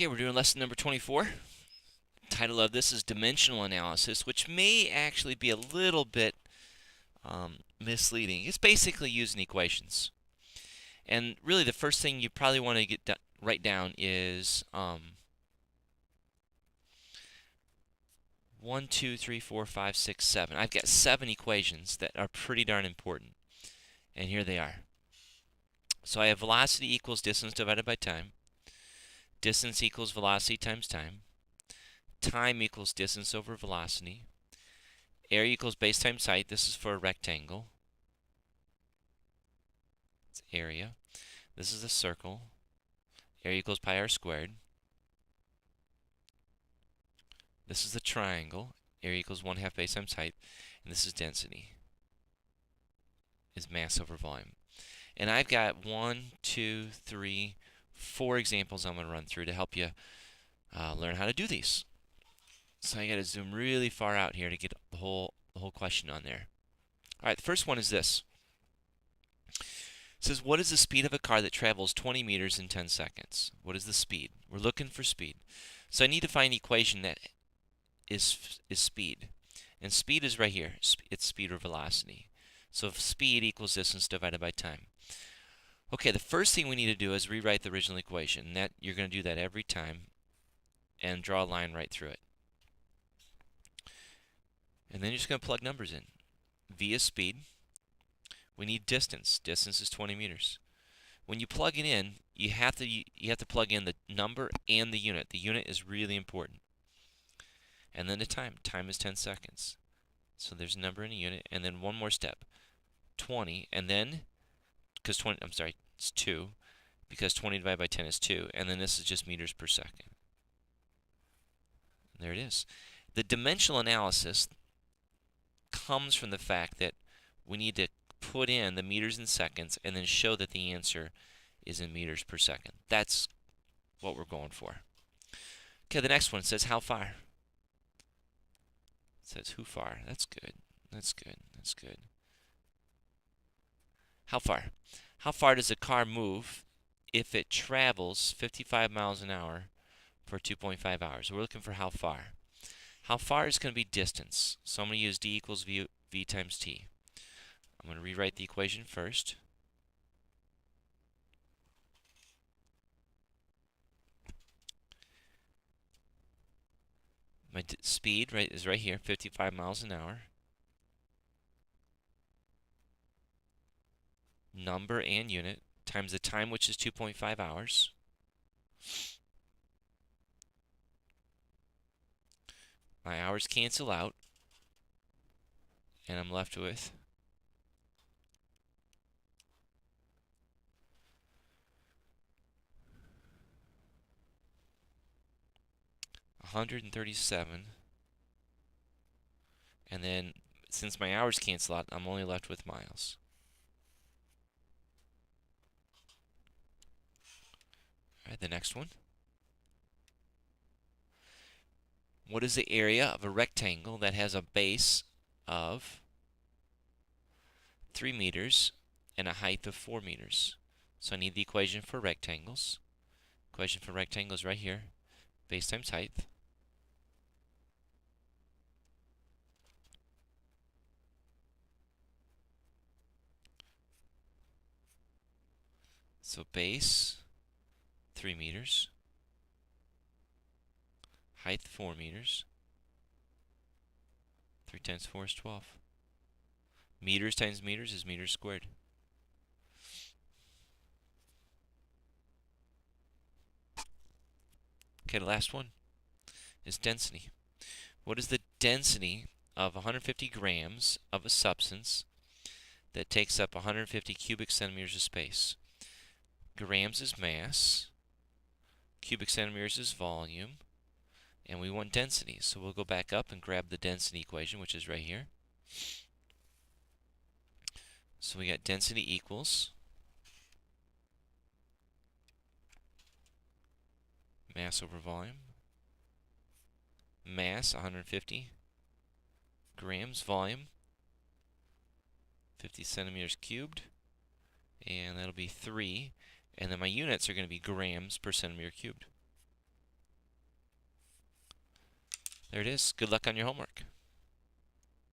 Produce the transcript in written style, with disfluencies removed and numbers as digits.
Okay, we're doing lesson number 24. Title of this is Dimensional Analysis, which may actually be a little bit misleading. It's basically using equations. And really the first thing you probably want to write down is 1, 2, 3, 4, 5, 6, 7. I've got 7 equations that are pretty darn important. And here they are. So I have velocity equals distance divided by time. Distance equals velocity times time. Time equals distance over velocity. Area equals base times height. This is for a rectangle. It's area. This is a circle. Area equals pi r squared. This is the triangle. Area equals 1/2 base times height. And this is density. Is mass over volume. And I've got 1, 2, 3, 4 examples I'm going to run through to help you learn how to do these. So I got to zoom really far out here to get the whole question on there. All right, the first one is this. It says, what is the speed of a car that travels 20 meters in 10 seconds? What is the speed? We're looking for speed. So I need to find an equation that is speed. And speed is right here. It's speed or velocity. So if speed equals distance divided by time. Okay, the first thing we need to do is rewrite the original equation. And that you're going to do that every time and draw a line right through it. And then you're just going to plug numbers in. V is speed. We need distance. Distance is 20 meters. When you plug it in, you have to plug in the number and the unit. The unit is really important. And then the time. Time is 10 seconds. So there's a number and a unit. And then one more step. 20. And then, because 20, I'm sorry, it's 2. Because 20 divided by 10 is 2. And then this is just meters per second. And there it is. The dimensional analysis comes from the fact that we need to put in the meters and seconds and then show that the answer is in meters per second. That's what we're going for. Okay, the next one says how far? It says who far. That's good. That's good. That's good. How far? How far does a car move if it travels 55 miles an hour for 2.5 hours? We're looking for how far. How far is going to be distance. So I'm going to use d equals v times t. I'm going to rewrite the equation first. My speed is right here, 55 miles an hour. Number and unit times the time, which is 2.5 hours. My hours cancel out, and I'm left with 137. And then, since my hours cancel out, I'm only left with miles. All right, the next one. What is the area of a rectangle that has a base of 3 meters and a height of 4 meters? So I need the equation for rectangles. Equation for rectangles right here. Base times height. So base, 3 meters. Height, 4 meters. 3 times 4 is 12. Meters times meters is meters squared. Okay, the last one is density. What is the density of 150 grams of a substance that takes up 150 cubic centimeters of space? Grams is mass, cubic centimeters is volume, and we want density. So we'll go back up and grab the density equation, which is right here. So we got density equals mass over volume. Mass, 150 grams. Volume, 50 centimeters cubed. And that'll be 3. And then my units are going to be grams per centimeter cubed. There it is. Good luck on your homework.